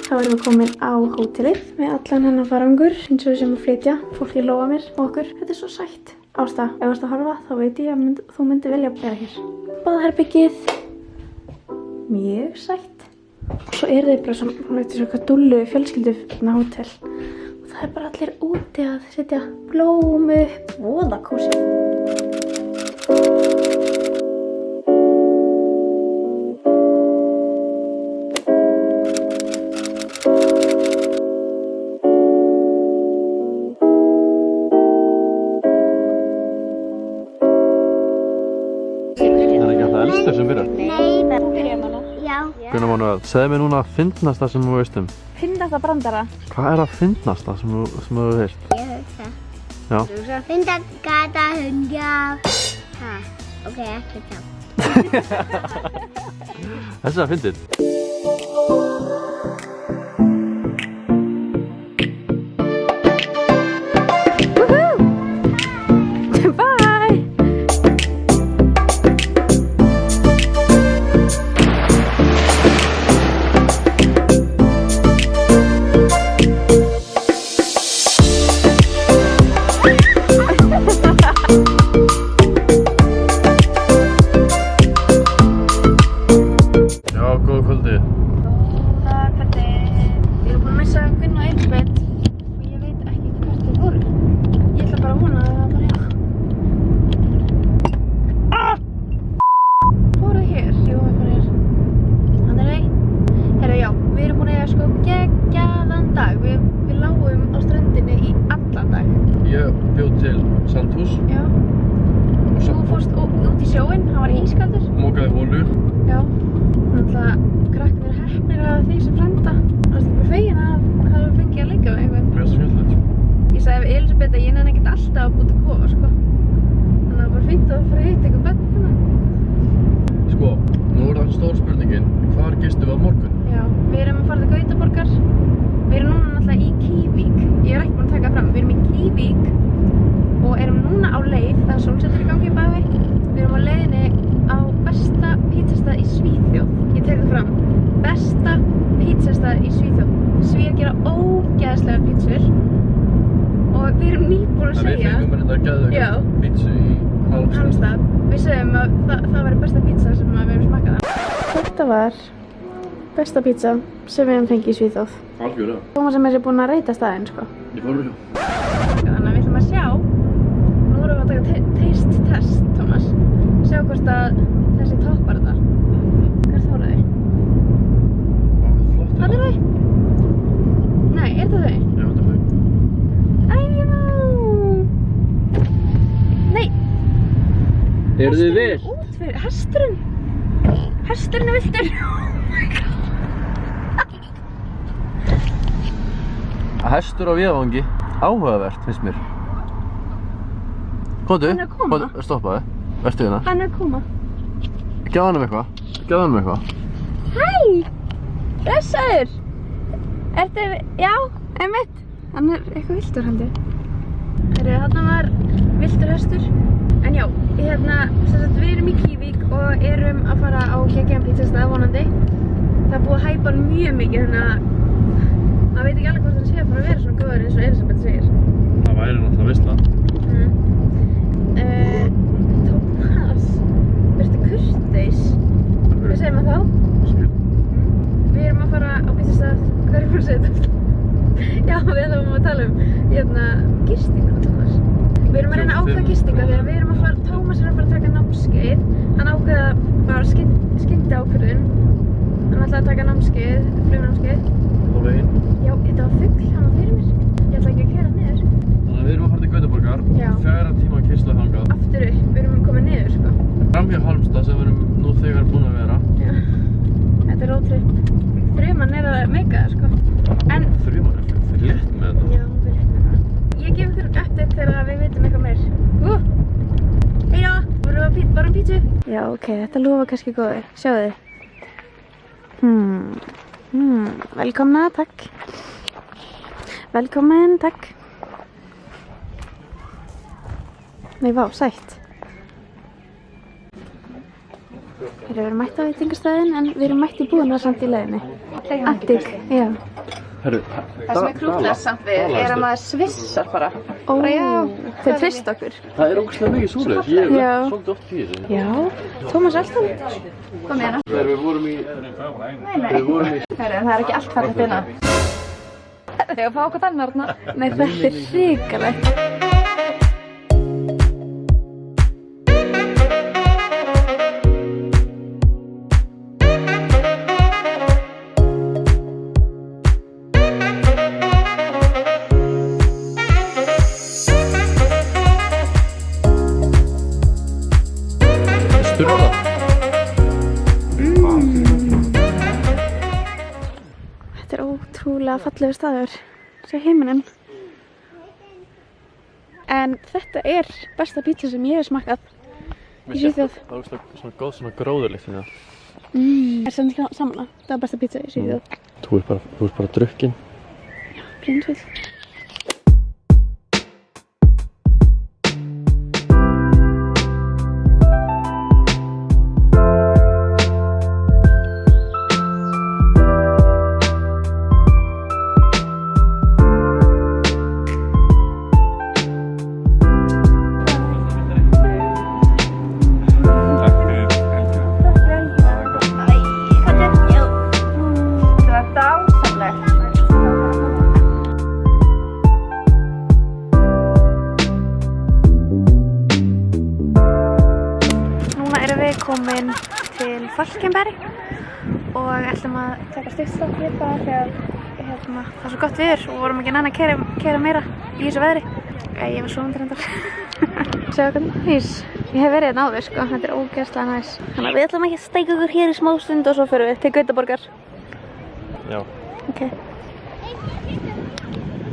þá erum við komin á hótelið með allan hennar farangur eins og sem að flytja, fólki lofa mér og okkur. Þetta er svo sætt. Ásta, ef þú ert að horfa þá veit ég að þú myndi vilja vera hér. Baðherbergið, mjög sætt. Og svo eru þau bara svona dúllu fjölskyldu hótel. Og það er bara allir úti að setja blómu, voða kósí. Sem byrjar? Nei, þú byrjar með hana. Já. Gunnar Manuel, segðu mér núna að fyndnasta sem þú veist um. Fyndnasta brandara? Hvað er að fyndnasta sem þú veist? Ég hugsa. Já. Fynda gata hundja. Ha, ok, ekki það. Þessi er fyndin. Þetta var besta pizza sem við hefum fengið í Svíþjóð. Algjörlega. Tómas sem er búinn að reyta staðinn, sko. Ég fór við. Þannig að við ætlum að sjá. Nú erum við að taka taste test, Tómas. Sjá hvort að þessi toppar þetta. Hvert fóru þau? Flott. Þetta er þau? Nei, er þetta þau? Já, þetta er þau. Æjá! Nei! Eru þið vill? Út fyrir hesturinn! Hesturinn er viltur! Oh my god! Hestur á Víðavangi. Áhugavert, finnst mér. Komdu. Hann er að koma. Stoppaðu. Vertu hérna. Hann er að koma. Gefðu honum eitthvað. Gefðu honum eitthvað. Hæ! Blessaður! Ertu... Já, einmitt. Hann er eitthvað viltur, held ég. Þarna var viltur hestur. En já, við erum í Kvívík og erum að fara á geggjaðan pizzastað vonandi. Það er búið að hæpa hann mjög mikið, þannig að maður veit ekki alveg hvort hann sé að fara að vera svona góður eins og Elisabeth segir. Það væri náttúrulega veisla. Tómas, verður kurteis? Hvað segir maður þá? Skil. Við erum að fara á pizzastað, hvað erum við að segja þetta? Já, við ætlum að tala um gistinguna, Tómas. Við erum að reyna að ákveða gistinga því að við erum að fara, Tómas er að fara að taka námskeið. Hann ákveða bara skynda ákvörðun. Hann ætlaði að taka námskeið, flugnámskeið. Á veginn. Já, þetta var fugl, hann var fyrir mér. Ég ætla ekki að keyra niður. Þannig að við erum að fara til Gautaborgar. Já. 4 tíma keyrsla þangað. Aftur upp, við erum komið niður, sko. Framhjá Halmstað sem við erum nú þegar búin að vera. Já. Þetta er roadtrip. Þruman er að meika það, sko. En... Þruman er fyrir létt með þetta. Já, fyrir létt með það. Ég gef ykkur update þegar við vitum eitthvað meir. Heia! Vorum við bara pítsu? Já, ok, þetta lofa kannski góði. Sjáðu þið. Velkomna, takk. Velkomin, takk. Nei, vá, sætt. Við erum mætt á veitingastæðin en við erum mætt í búðina samt í leiðinni. Antík, já. Það sem er krútlegast samt við er að maður svissar bara. Ó, þeir treysta okkur. Það er ógeðslega mikið svoleiðis, ég Já. er svolítið oft í þessu. Já, Tómas Alltaf. Hvað meina? Þegar við vorum í... Við vorum í... Herri, það er ekki allt fallegt hérna. Þegar að fá okkur þannig þarna. Nei, þetta er hrikalegt. Þetta er ótrúlega fallegur staður. Sjá heiminin. En þetta er besta pizza sem ég hef smakkað í Svíþjóð. Það er svona góð svona gróðurlykt hérna. Er samt ekki samanlega. Það var besta pizza í Svíþjóð. Þú ert bara drukkin. Blindfull. Komin til Falkenberg og ætlum að taka stuttstopp hér bara þegar það er svo gott viður og vorum ekki næna að keyra meira í þessu veðri. Ég var svo undir. Sjáu hvernig nýs. Ég hef verið hérna áður sko, þetta er ógeðslega næs. Þannig að við ætlum ekki að steikja okkur hér í smá stund og svo förum við til Gautaborgar. Já. Ok.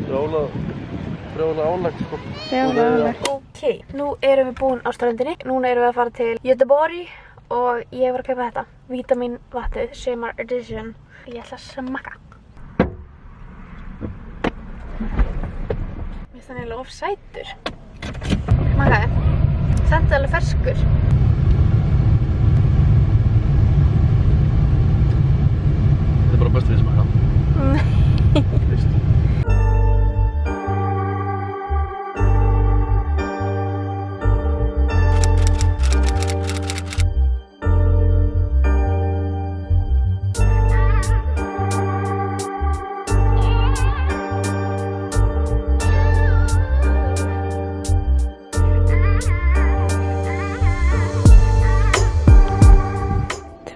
Brjóla álagt sko. Brjóla álagt. Ok, nú erum við búin á ströndinni. Núna erum við að fara til Göteborg og ég var að kaupa þetta. Vítamín vatnið, Summer Edition. Ég ætla að smakka. Mér finnst það eiginlega of sætur. Smakkaði. Þetta er alveg ferskur. Þetta er bara best við smaka. Vist.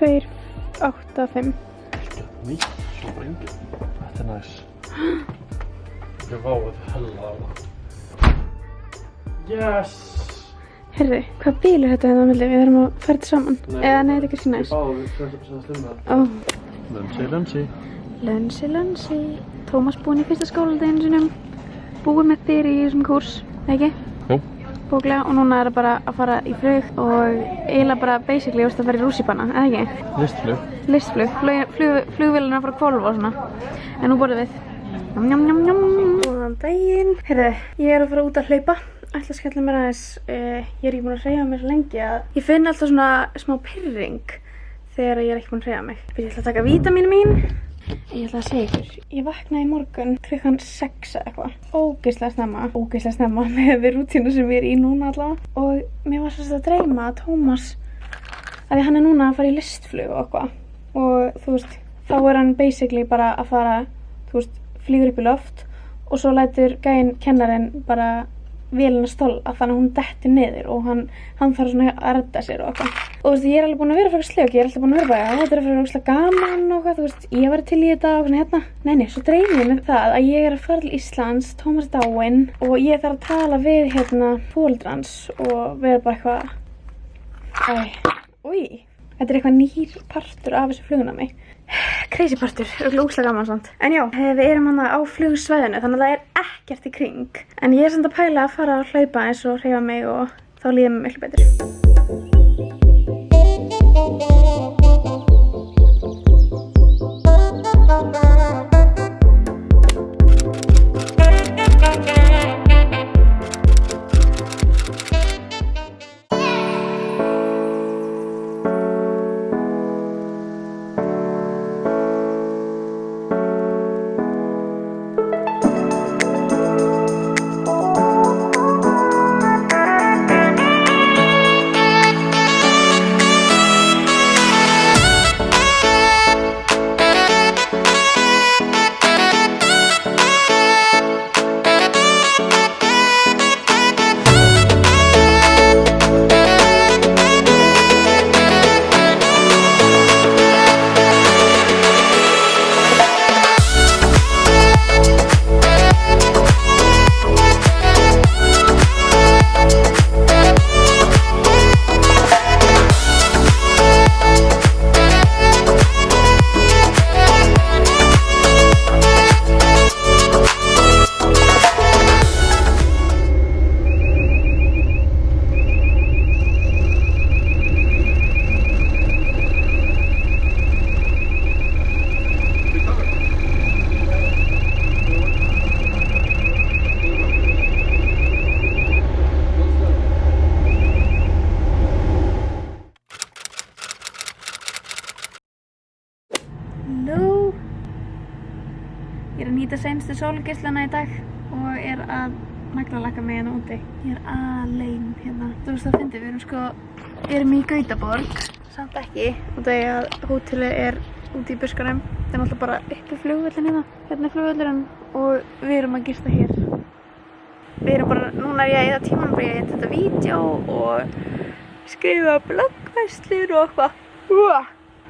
Tveir, 8, 5. Nýtt, svo bara yngir. Þetta er næs. Ég vá, þetta er hella á það. Yes! Herri, hvað bíl er þetta hérna á milli? Við þurfum að fara þetta saman. Eða nei, þetta er ekki næs. Ég báði, við sem slimma. Ó. Lönsi. Lönsi. Tómas búinn í fyrsta skóladeginu sinum. Búið með þér í þessum kúrs, ekki? Jú. Bóklega, og núna er það bara að fara í flug og eiginlega bara basically að fara í rússíbana, eða ekki? Listflug. Listflug, flugvélina frá Hvolf og svona. En nú borðum við. Góðan daginn. Heyrðu, ég er að fara út að hlaupa. Ætla að skella mér aðeins. Ég er ekki búin að hreyfa mig svo lengi að ég finn alltaf svona smá pirring þegar ég er ekki búin að hreyfa mig. Ég ætla að taka vítamínu mín. Ég ætla að segja ykkur, ég vaknaði í morgun klukkan 6 eða eitthvað. Ógeðslega snemma með rútínu sem ég er í núna allavega. Og mér var svolítið að dreyma að Tómas, að því hann er núna að fara í listflug og eitthvað. Og þú veist, þá er hann basically bara að fara, þú veist, flýgur upp í loft og svo lætur gæinn kennarinn bara vélina stóla þannig að hún dettur niður og hann þarf svona að redda sér og eitthvað. Og þú veist, ég er alveg búin að vera fyrir slök, ég er alltaf búin að vera bara, þetta er fyrir ógeðslega gaman og eitthvað, þú veist, ég var til í þetta og svona hérna. Nei, svo dreymir ég með það að ég er að fara til Íslands, Tómas er dáinn og ég þarf að tala við hérna fóreldrans og vera bara eitthvað, þetta er eitthvað nýr partur af þessu flugnámi. Crazy partur, ógeðslega gaman samt. En já, við erum hana á flugsvæðinu þannig að það er ekkert í kring. En ég er samt að pæla að fara að hlaupa eins og hreyfa mig og þá líður mér miklu betur. Ég er að nýta seinustu sólgeislana í dag og er að naglalakka mig hérna úti. Ég er alein hérna. Þú veist það fyndið, við erum í Gautaborg, samt ekki, út af því að hótelið er úti í buskanum. Það er náttúrulega bara uppi flugvöllin hérna. Hérna er flugvöllurinn og við erum að gista hér. Við erum bara, núna er ég að eyða tímanum bara í þetta vídeo og skrifa bloggfærslur og eitthvað.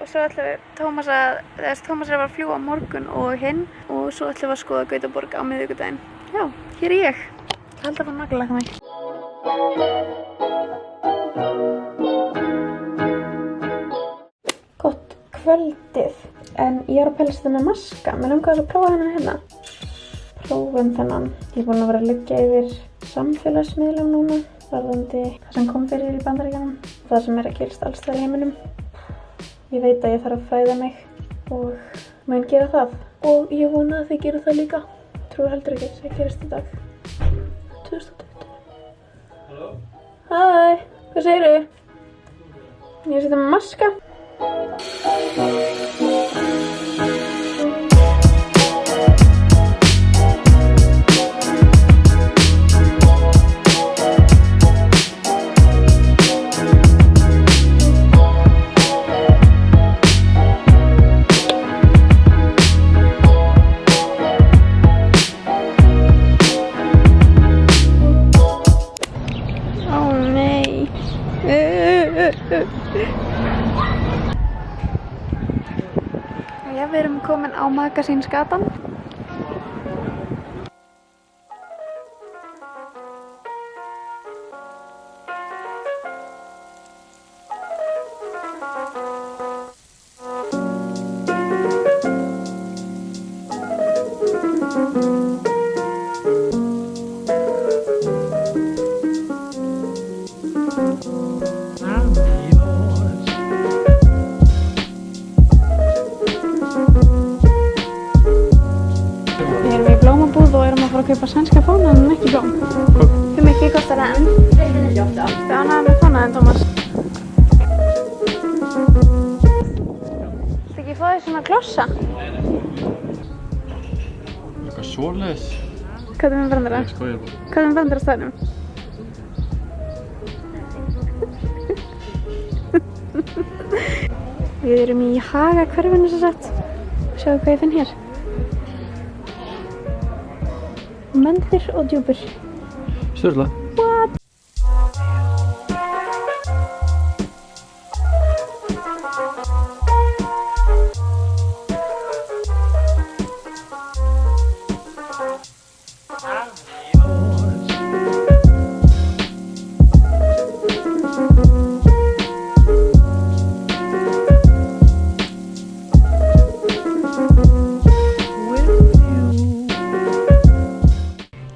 Og svo ætlum við Tómas er að fara að fljúga á morgun og hinn og svo ætlum við að skoða Gautaborg á miðvikudaginn. Já, hér er ég. Ég held að fara naglalakka mig. Gott kvöldið. En ég er að pæla þetta með maska. Mér langar að prófa þennan hérna. Prófum þennan. Ég er búin að vera að liggja yfir samfélagsmiðlum núna. Varðandi það sem kom fyrir í Bandaríkjunum. Það sem er að gerast alls staðar í heiminum. Ég veit að ég þarf að fræða mig og mun gera það. Og ég vona að þið gera það líka. Trúi heldur ekki að það gerist í dag. 2020. Halló? Hæ, hvað segirðu? Ég er að setja með maska. Við erum komin á Magasínsgatan. Kaupa sænska fánan en ekki blóm. Hur mycket kostar den? 398. Stanna med fánan, Thomas. Viltu ekki fá þér svona glossa? Eitthvað svoleiðis. Hvað er með brandara? Ég skojar bara. Hvað er með brandara staðnum? Við erum í Hagahverfinu sem sagt. Sjáu hvað ég finn hér. Möndir og djúpur. Sturla. What?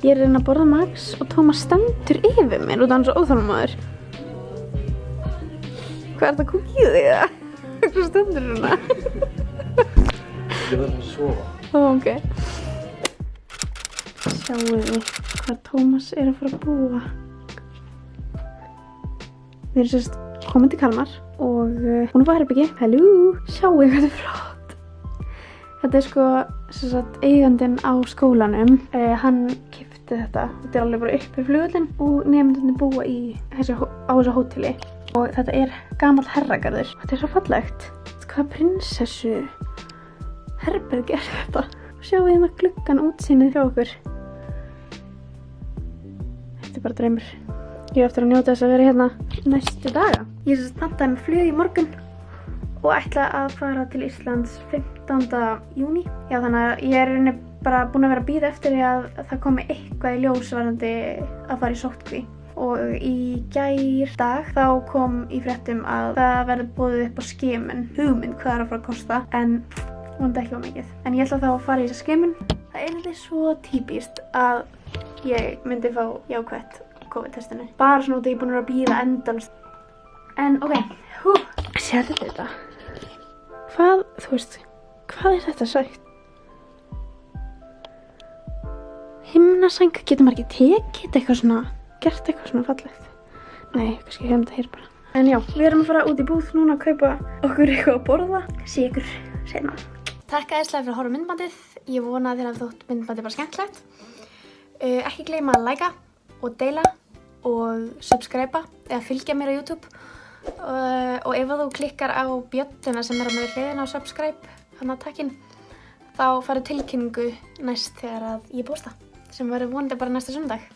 Ég er að reyna að borða Max og Tómas stendur yfir mér og það er svo óþolinmóður. Hvað er það kúkið þig það? Hvað stendur svona? Ég þarf að sofa. Ó, ok. Sjáu þið hvað Tómas er að fara að búa. Við erum sérst komin til Kalmar og hún er bara herbyggi. Halló! Sjáu þið hvað þetta er flott. Þetta er sko sérst eigandinn á skólanum. Hann keypti þetta. Þetta er alveg bara upp í flugvöllin og nemendurnir búa á þessu hóteli. Og þetta er gamall herragarður. Þetta er svo fallegt. Hvað prinsessu herbergi er þetta? Sjáu hérna gluggan útsýnið hjá okkur. Þetta er bara draumur. Ég á eftir að njóta þess að vera hérna næstu daga. Ég er pantaði með flug í morgun og ætla að fara til Íslands 15. júní. Já, þannig að ég er bara búin að vera að bíða eftir því að það komi eitthvað í ljós varðandi að fara í sóttkví. Og í gærdag þá kom í fréttum að það verður boðið upp á skimun. Hugmynd hvað er að fara að kosta, en vonandi ekki of mikið. En ég ætla þá að fara í þessa skimun. Það er svo típist að ég myndi fá jákvætt COVID-testinu. Bara svona út að ég er búin að bíða endalaust. En ok, sérðu þetta? Hvað, þú veist, hvað er þetta sagt? Himnasæng, getur maður ekki tekið eitthvað svona, gert eitthvað svona fallegt? Nei, kannski hefum þetta hér bara. En já, við erum að fara út í búð núna að kaupa okkur eitthvað að borða. Sé ykkur seinna. Takk æðislega fyrir að horfa á myndbandið. Ég vona að þér hafi þótt myndbandið bara skemmtilegt. Ekki gleyma að likea og deila og subscriba eða fylgja mér á YouTube. Og ef þú klikkar á bjölluna sem er á með hliðina á subscribe, hann á takkinn, þá færðu tilkynningu næst þegar að ég posta, sem verður vonandi bara næsta sunnudag.